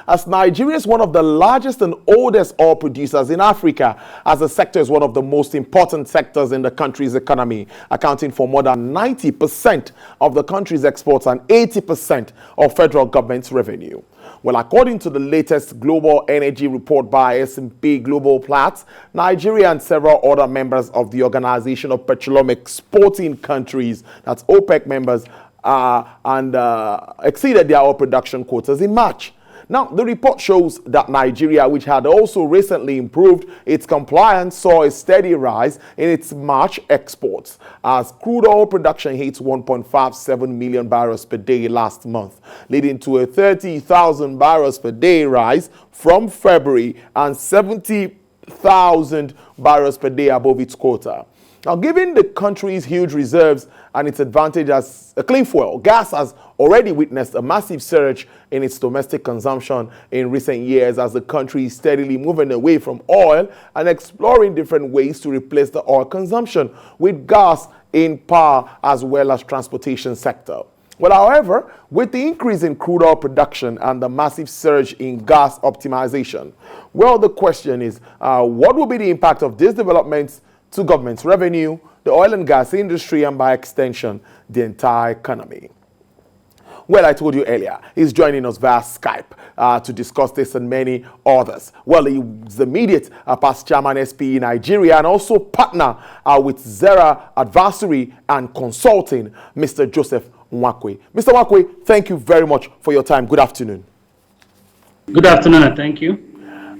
as Nigeria is one of the largest and oldest oil producers in Africa, as the sector is one of the most important sectors in the country's economy, accounting for more than 90% of the country's exports and 80% of federal government's revenue. Well, according to the latest global energy report by S&P Global Platts, Nigeria and several other members of the Organization of Petroleum Exporting Countries, that's OPEC members, exceeded their oil production quotas in March. Now, the report shows that Nigeria, which had also recently improved its compliance, saw a steady rise in its March exports as crude oil production hit 1.57 million barrels per day last month, leading to a 30,000 barrels per day rise from February and 70,000 barrels per day above its quota. Now, given the country's huge reserves and its advantage as a clean fuel, gas has already witnessed a massive surge in its domestic consumption in recent years as the country is steadily moving away from oil and exploring different ways to replace the oil consumption with gas in power as well as transportation sector. Well, however, with the increase in crude oil production and the massive surge in gas optimization, well, the question is, what will be the impact of these developments to government's revenue, the oil and gas industry, and by extension, the entire economy? Well, I told you earlier, he's joining us via Skype to discuss this and many others. Well, he's the immediate past chairman SPE Nigeria and also partner with Zera Advisory and Consulting, Mr. Joseph Nwakwe. Mr. Nwakwe, thank you very much for your time. Good afternoon. Good afternoon, and thank you.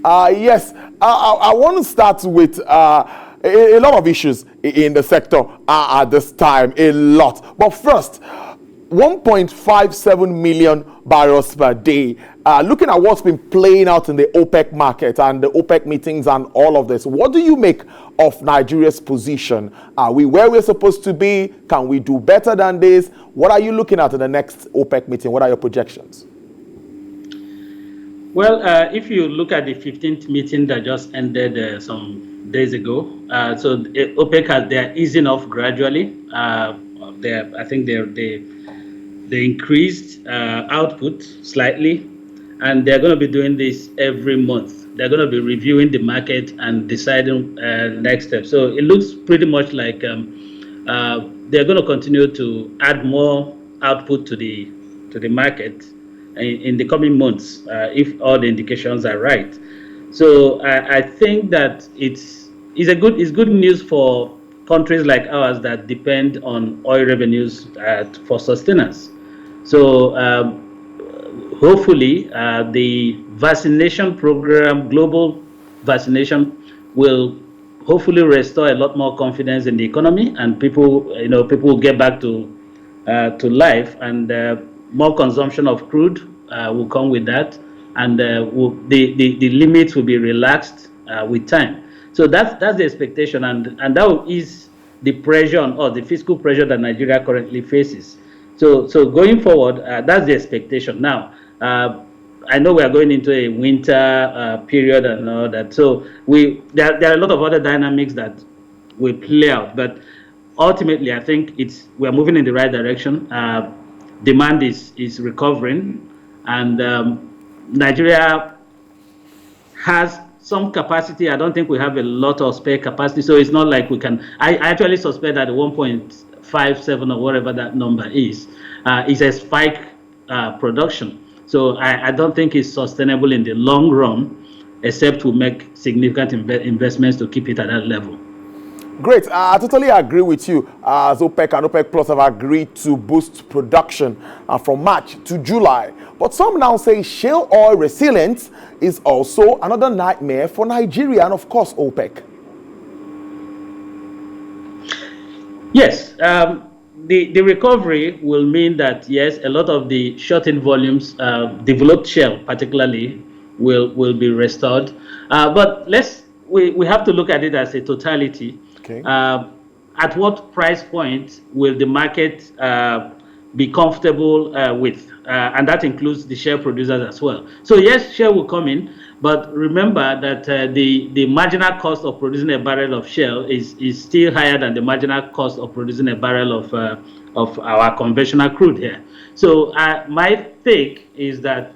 Yes, I want to start with a lot of issues in the sector at this time, a lot. But first, 1.57 million barrels per day. Looking at what's been playing out in the OPEC market and the OPEC meetings and all of this, what do you make of Nigeria's position? Are we where we're supposed to be? Can we do better than this? What are you looking at in the next OPEC meeting? What are your projections? Well, if you look at the 15th meeting that just ended some days ago, so OPEC they're easing off gradually. I think they increased output slightly, and they're going to be doing this every month. They're going to be reviewing the market and deciding next steps. So it looks pretty much like they're going to continue to add more output to the market in the coming months, if all the indications are right. So I think that it's good news for countries like ours that depend on oil revenues for sustenance. So hopefully the vaccination program, global vaccination, will hopefully restore a lot more confidence in the economy, and people will get back to life, and more consumption of crude will come with that, and the limits will be relaxed with time. So that's the expectation, and that will ease the pressure on the fiscal pressure that Nigeria currently faces. So going forward, that's the expectation. Now, I know we are going into a winter period and all that. So there are a lot of other dynamics that will play out, but ultimately, I think we are moving in the right direction. Demand is recovering, and Nigeria has some capacity. I don't think we have a lot of spare capacity, so it's not like we can. I actually suspect that the 1.57 or whatever that number is a spike production. So I don't think it's sustainable in the long run, except to make significant investments to keep it at that level. Great. I totally agree with you. As OPEC and OPEC Plus have agreed to boost production from March to July. But some now say shale oil resilience is also another nightmare for Nigeria and, of course, OPEC. Yes. The recovery will mean that, yes, a lot of the shut-in volumes, developed shale particularly, will be restored. But we have to look at it as a totality. Okay. At what price point will the market be comfortable with? And that includes the share producers as well. So yes, share will come in, but remember that the marginal cost of producing a barrel of shale is still higher than the marginal cost of producing a barrel of our conventional crude here. So my take is that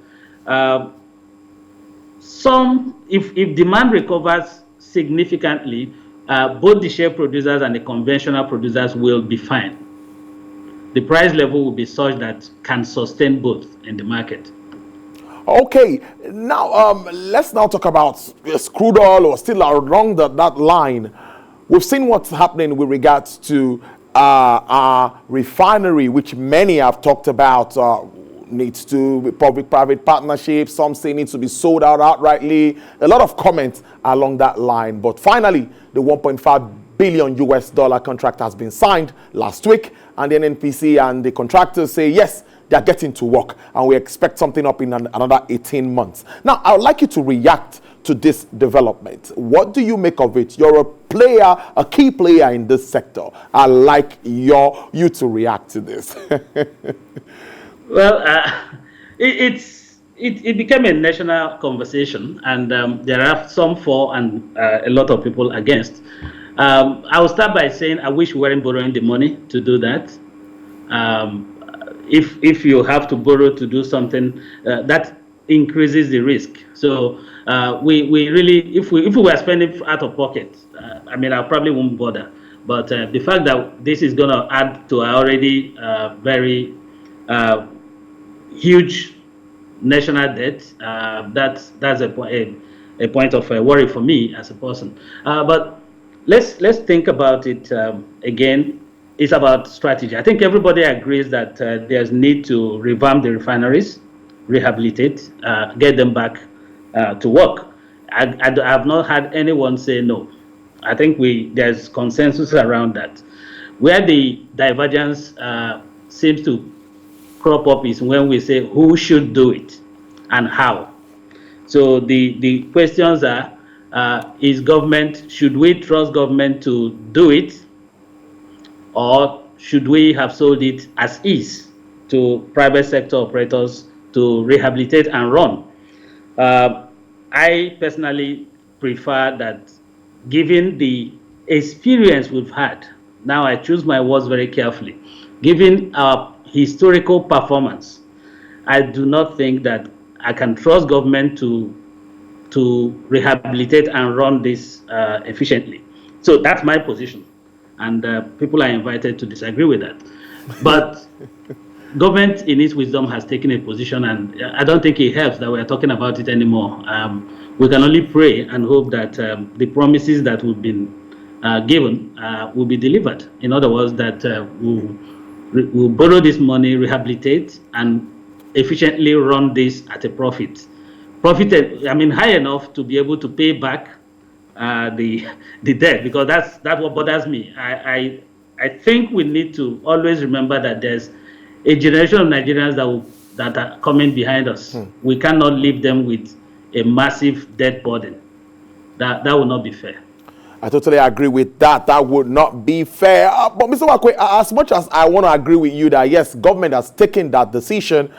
if demand recovers significantly, both the share producers and the conventional producers will be fine. The price level will be such that can sustain both in the market. Okay, now let's now talk about crude oil, or still along that line. We've seen what's happening with regards to our refinery, which many have talked about. Needs to be public-private partnerships. Some say needs to be sold out outrightly. A lot of comments along that line. But finally, the 1.5 billion US dollar contract has been signed last week, and the NNPC and the contractors say yes, they are getting to work, and we expect something up in another 18 months. Now, I would like you to react to this development. What do you make of it? You're a player, a key player in this sector. I'd like you to react to this. Well, it became a national conversation, and there are some for and a lot of people against. I will start by saying I wish we weren't borrowing the money to do that. If you have to borrow to do something, that increases the risk. So we really, if we were spending out of pocket, I mean, I probably won't bother. But the fact that this is going to add to our already very huge national debt, that's a point of worry for me as a person. But let's think about it again. It's about strategy. I think everybody agrees that there's need to revamp the refineries, rehabilitate, get them back to work. I have not had anyone say no. I think there's consensus around that. Where the divergence seems to crop up is when we say who should do it and how. So the questions are, should we trust government to do it, or should we have sold it as is to private sector operators to rehabilitate and run? I personally prefer that, given the experience we've had, now I choose my words very carefully, given our historical performance, I do not think that I can trust government to rehabilitate and run this efficiently. So that's my position, and people are invited to disagree with that. But government, in its wisdom, has taken a position, and I don't think it helps that we're talking about it anymore. We can only pray and hope that the promises that we've been given will be delivered. In other words, that we'll borrow this money, rehabilitate, and efficiently run this at a profit. I mean, high enough to be able to pay back the debt, because that's what bothers me. I think we need to always remember that there's a generation of Nigerians that are coming behind us. We cannot leave them with a massive debt burden. That will not be fair. I totally agree with that. That would not be fair. But Mr. Wakwe, as much as I want to agree with you that yes, government has taken that decision,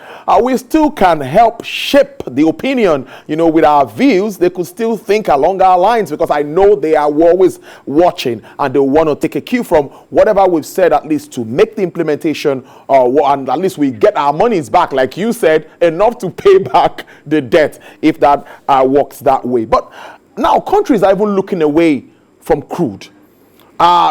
we still can help shape the opinion, with our views. They could still think along our lines, because I know they are always watching, and they want to take a cue from whatever we've said, at least to make the implementation, and at least we get our monies back, like you said, enough to pay back the debt, if that works that way. But now countries are even looking away from crude.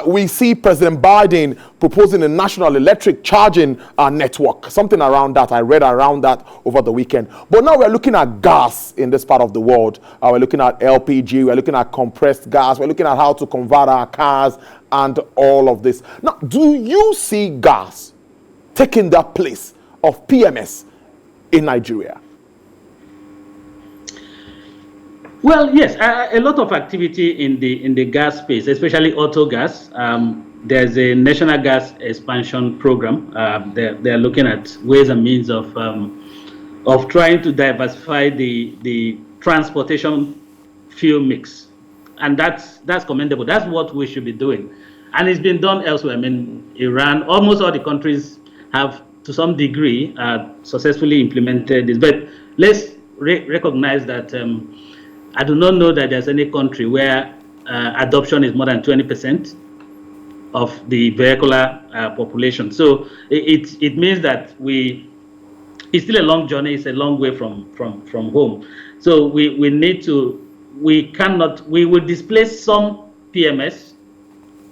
We see President Biden proposing a national electric charging network, something around that. I read around that over the weekend. But now we're looking at gas in this part of the world. We're looking at LPG, we're looking at compressed gas, we're looking at how to convert our cars and all of this. Now, do you see gas taking that place of PMS in Nigeria? Well, yes, a lot of activity in the gas space, especially auto gas. There's a national gas expansion program. They're looking at ways and means of trying to diversify the transportation fuel mix, and that's commendable. That's what we should be doing, and it's been done elsewhere. I mean, Iran, almost all the countries have, to some degree, successfully implemented this. But let's recognize that. I do not know that there's any country where adoption is more than 20% of the vehicular population. So it means that it's still a long journey. It's a long way from home. So we need to, we will displace some PMS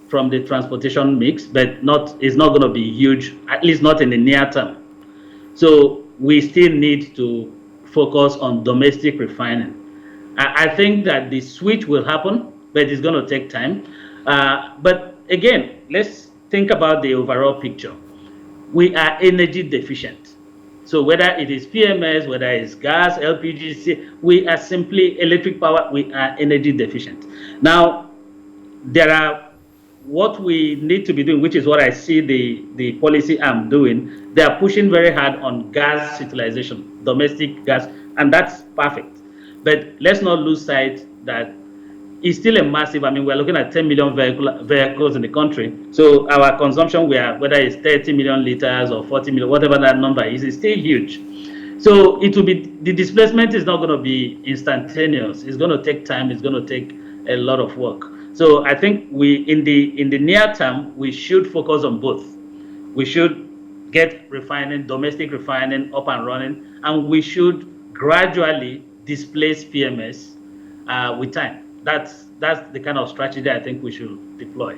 from the transportation mix, but it's not going to be huge, at least not in the near term. So we still need to focus on domestic refining. I think that the switch will happen, but it's going to take time. But again, let's think about the overall picture. We are energy deficient. So whether it is PMS, whether it's gas, LPG, we are simply electric power, we are energy deficient. Now, there are what we need to be doing, which is what I see the policy arm doing. They are pushing very hard on gas utilization, domestic gas, and that's perfect. But let's not lose sight that it's still a massive, we're looking at 10 million vehicles in the country. So our consumption, whether it's 30 million liters or 40 million, whatever that number is still huge. So it will be, the displacement is not going to be instantaneous. It's going to take time. It's going to take a lot of work. So I think in the near term, we should focus on both. We should get refining, domestic refining up and running, and we should gradually displace PMS with time. That's the kind of strategy I think we should deploy.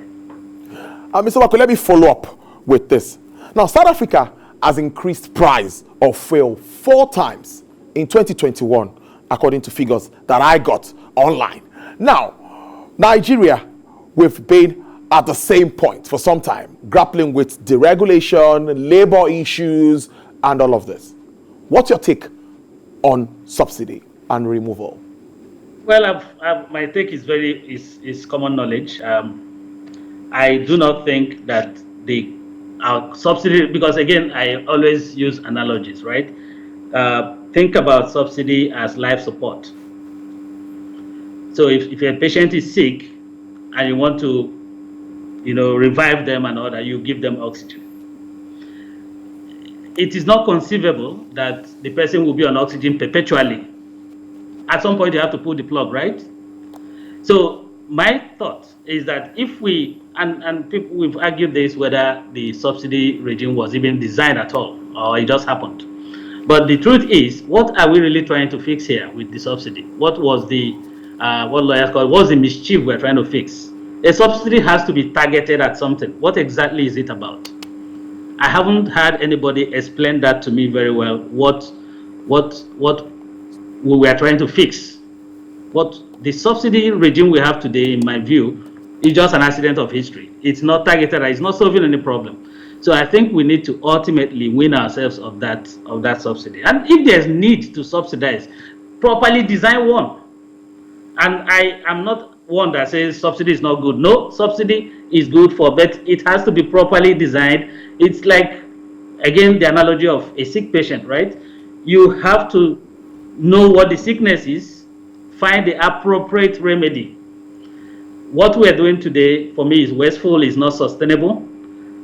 Mr. Wako, let me follow up with this. Now, South Africa has increased price of fuel 4 times in 2021, according to figures that I got online. Now, Nigeria, we've been at the same point for some time, grappling with deregulation, labor issues, and all of this. What's your take on subsidy and removal? Well, my take is common knowledge. I do not think that our subsidy, because again, I always use analogies, right? Think about subsidy as life support. So if a patient is sick and you want to, revive them and all that, you give them oxygen. It is not conceivable that the person will be on oxygen perpetually. At some point, you have to pull the plug, right? So my thought is that if we, and people, we've argued this, whether the subsidy regime was even designed at all, or it just happened. But the truth is, what are we really trying to fix here with the subsidy? What was what lawyers call, what's the mischief we're trying to fix? A subsidy has to be targeted at something. What exactly is it about? I haven't had anybody explain that to me very well, what we were trying to fix. What the subsidy regime we have today, in my view, is just an accident of history. It's not targeted, it's not solving any problem. So I think we need to ultimately win ourselves of that subsidy. And if there's need to subsidize, properly design one. And I am not one that says subsidy is not good. No, subsidy is good but it has to be properly designed. It's like, again, the analogy of a sick patient, right? You have to know what the sickness is, find the appropriate remedy. What we're doing today, for me, is wasteful, is not sustainable.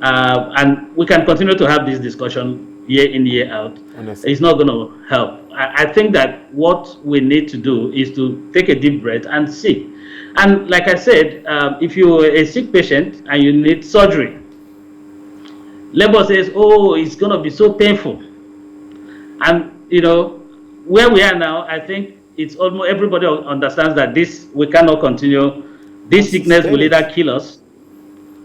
And we can continue to have this discussion year in, year out. Honestly. It's not going to help. I think that what we need to do is to take a deep breath and see. And like I said, if you're a sick patient and you need surgery, labor says, oh, it's going to be so painful. And, where we are now, I think it's almost everybody understands that we cannot continue. This sickness will either kill us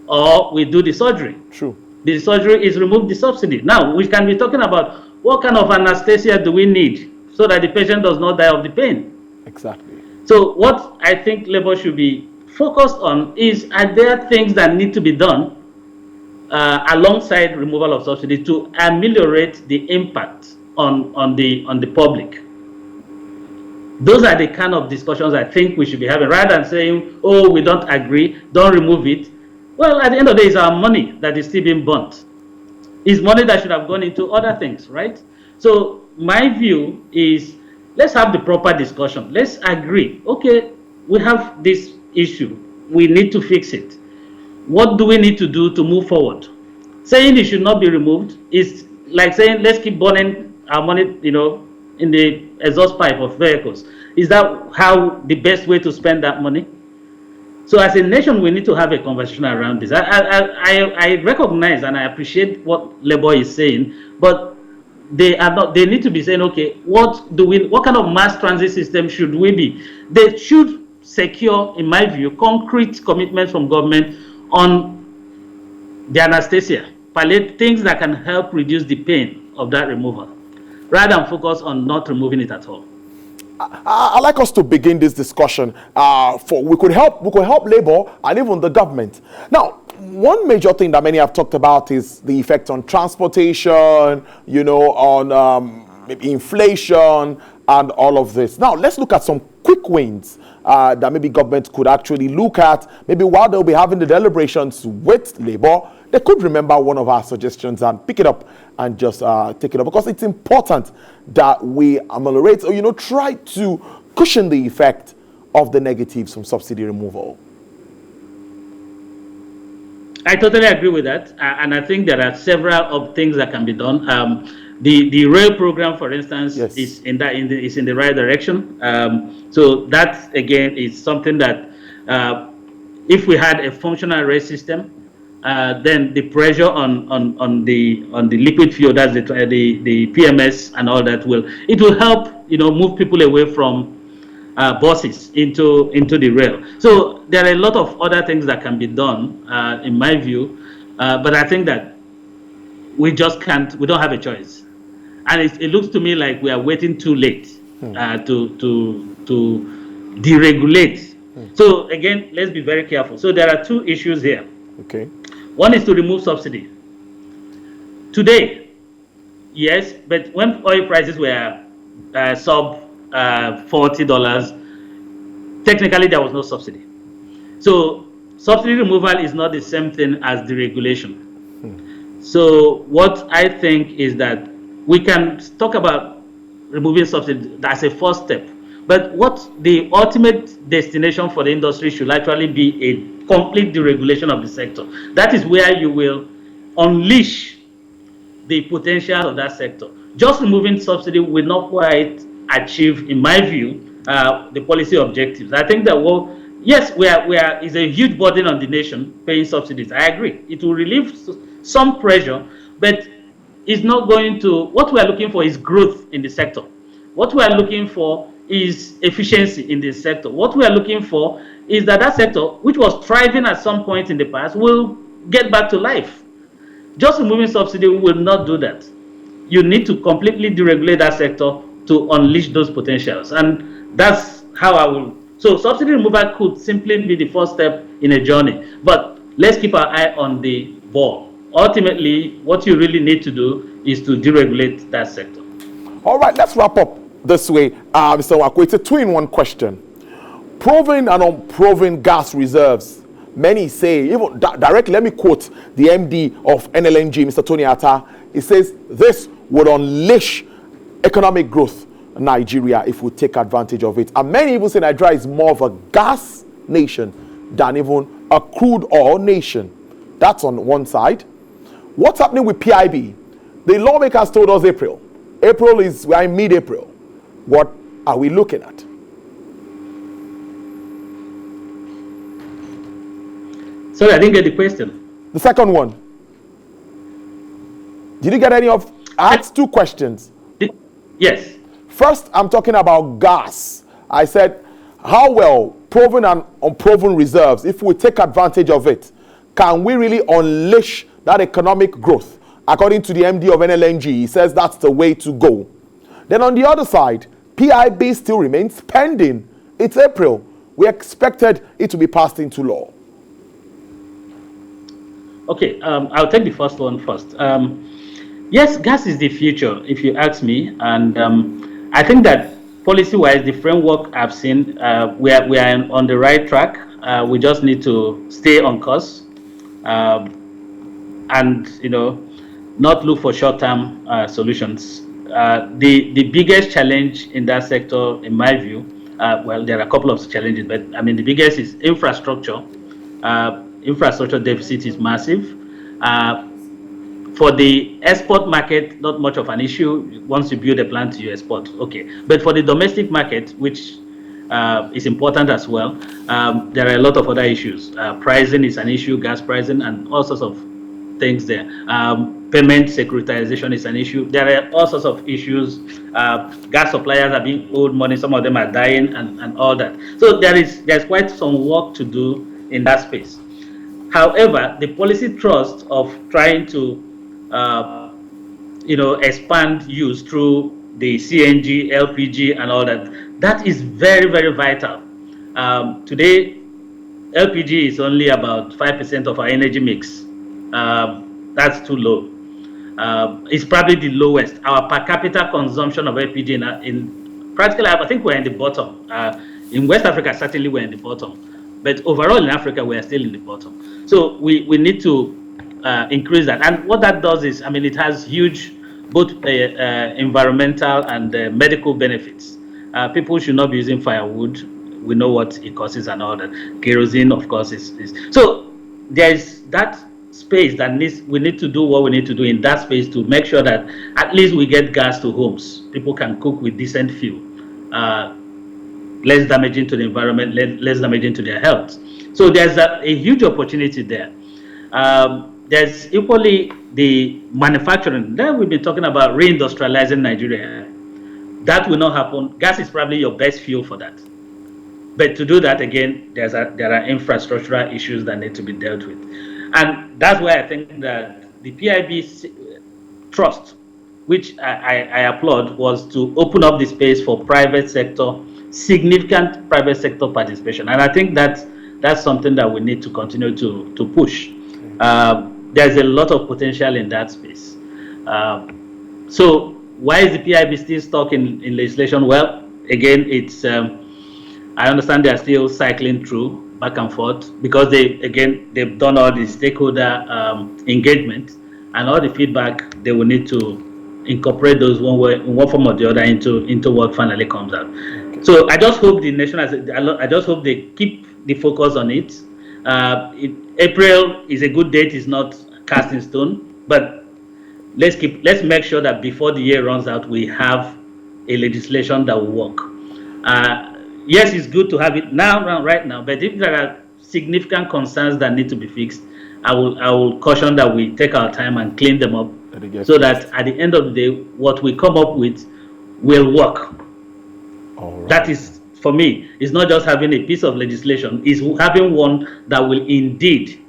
or we do the surgery. True. The surgery is remove the subsidy. Now, we can be talking about what kind of anesthesia do we need so that the patient does not die of the pain. Exactly. So what I think labor should be focused on is, are there things that need to be done alongside removal of subsidy to ameliorate the impact on the public? Those are the kind of discussions I think we should be having, rather than saying, oh, we don't agree, don't remove it. Well, at the end of the day, it's our money that is still being burnt. It's money that should have gone into other things, right? So my view is, let's have the proper discussion. Let's agree. Okay, we have this issue. We need to fix it. What do we need to do to move forward? Saying it should not be removed is like saying, let's keep burning our money, in the exhaust pipe of vehicles. Is that how the best way to spend that money? So as a nation, we need to have a conversation around this. I recognize and I appreciate what labor is saying, but they are not. They need to be saying, okay, what kind of mass transit system should we be? They should secure, in my view, concrete commitments from government on the anesthesia, palliate things that can help reduce the pain of that removal, rather than focus on not removing it at all. I'd like us to begin this discussion. We could help labor and even the government. Now, one major thing that many have talked about is the effect on transportation, on maybe inflation and all of this. Now, let's look at some quick wins that maybe government could actually look at. Maybe while they'll be having the deliberations with labor, they could remember one of our suggestions and pick it up and just take it up, because it's important that we ameliorate or try to cushion the effect of the negatives from subsidy removal. I totally agree with that, and I think there are several of things that can be done. The rail program, for instance, yes, is in the right direction. So that again is something that if we had a functional rail system, then the pressure on the liquid fuel, that's the PMS and all that, will help move people away from buses into the rail. So there are a lot of other things that can be done, in my view, but I think that we just can't. We don't have a choice, and it looks to me like we are waiting too late to deregulate. So again, let's be very careful. So there are two issues here. Okay. One is to remove subsidy. Today, yes, but when oil prices were sub $40, technically there was no subsidy. So subsidy removal is not the same thing as deregulation. So what I think is that we can talk about removing subsidy as a first step, but what the ultimate destination for the industry should actually be a complete deregulation of the sector. That is where you will unleash the potential of that sector. Just removing subsidy will not quite achieve, in my view, the policy objectives. I think that, yes, we are is a huge burden on the nation paying subsidies. I agree. It will relieve some pressure, but it's not going to. What we are looking for is growth in the sector. What we are looking for is efficiency in the sector. What we are looking for is that sector, which was thriving at some point in the past, will get back to life. Just removing subsidy will not do that. You need to completely deregulate that sector to unleash those potentials, and that's how I will. So subsidy removal could simply be the first step in a journey, but let's keep our eye on the ball. Ultimately, what you really need to do is to deregulate that sector. All right, let's wrap up this way. Mr. Wako, it's a two-in-one question. Proven and unproven gas reserves. Many say, even directly, let me quote the MD of NLNG, Mr. Tony Atta. He says this would unleash economic growth in Nigeria if we take advantage of it. And many even say Nigeria is more of a gas nation than even a crude oil nation. That's on one side. What's happening with PIB? The lawmakers told us April. We are in mid-April. What are we looking at? Sorry, I didn't get the question. The second one. Did you get any of? I asked two questions. Yes. First, I'm talking about gas. I said, how well proven and unproven reserves, if we take advantage of it, can we really unleash that economic growth? According to the MD of NLNG, he says that's the way to go. Then on the other side, PIB still remains pending. It's April. We expected it to be passed into law. Okay, I'll take the first one first. Yes, gas is the future, if you ask me. And I think that policy-wise, the framework I've seen, we are on the right track. We just need to stay on course and, not look for short-term solutions. The biggest challenge in that sector, in my view, there are a couple of challenges, but I mean, the biggest is infrastructure. Infrastructure deficit is massive. For the export market, not much of an issue. Once you build a plant, you export. Okay. But for the domestic market, which is important as well, there are a lot of other issues. Pricing is an issue, gas pricing, and all sorts of things there. payment securitization is an issue. There are all sorts of issues. Gas suppliers are being owed money. Some of them are dying and all that. So there's quite some work to do in that space. However, the policy thrust of trying to expand use through the CNG, LPG, and all that is very, very vital. Today, LPG is only about 5% of our energy mix. That's too low. It's probably the lowest. Our per capita consumption of LPG in practically, I think we're in the bottom. In West Africa, certainly we're in the bottom. But overall in Africa, we are still in the bottom. So we need to increase that. And what that does is, it has huge both environmental and medical benefits. People should not be using firewood. We know what it causes and all that. Kerosene, of course, is. So there is that space that we need to do what we need to do in that space to make sure that at least we get gas to homes. People can cook with decent fuel. Less damaging to the environment, less damaging to their health. So there's a huge opportunity there. There's equally the manufacturing. Then we've been talking about reindustrializing Nigeria. That will not happen. Gas is probably your best fuel for that. But to do that, again, there are infrastructural issues that need to be dealt with. And that's why I think that the PIB trust, which I applaud, was to open up the space for private sector, significant private sector participation. And I think that's something that we need to continue to push. There's a lot of potential in that space. So why is the PIB still stuck in legislation? Well, again, it's I understand they are still cycling through back and forth because they've done all the stakeholder engagement and all the feedback. They will need to incorporate those in one form or the other into what finally comes out. Okay. So I just hope the nation I just hope they keep the focus on it. April is a good date; it's not cast in stone, but let's make sure that before the year runs out, we have a legislation that will work. Yes, it's good to have it right now, but if there are significant concerns that need to be fixed, I will caution that we take our time and clean them up so that at the end of the day, what we come up with will work. All right. That is, for me, it's not just having a piece of legislation, it's having one that will indeed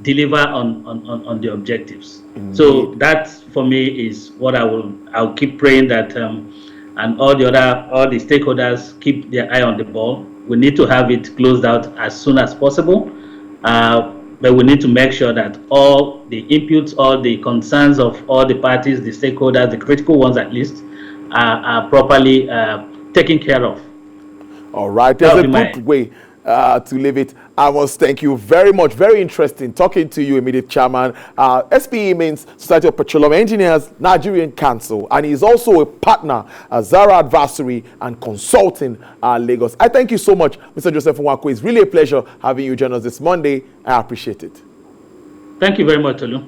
deliver on the objectives. Indeed. So that, for me, is what I'll keep praying that and all the stakeholders keep their eye on the ball. We need to have it closed out as soon as possible, but we need to make sure that all the inputs, all the concerns of all the parties, the stakeholders, the critical ones at least, are properly taken care of. All right, there's a good way to leave it. I must thank you very much. Very interesting talking to you, immediate chairman. SPE means Society of Petroleum Engineers Nigerian Council, and he's also a partner at Zara Advisory and Consulting Lagos. I thank you so much, Mr. Joseph Nwako. It's really a pleasure having you join us this Monday. I appreciate it. Thank you very much, Tolu.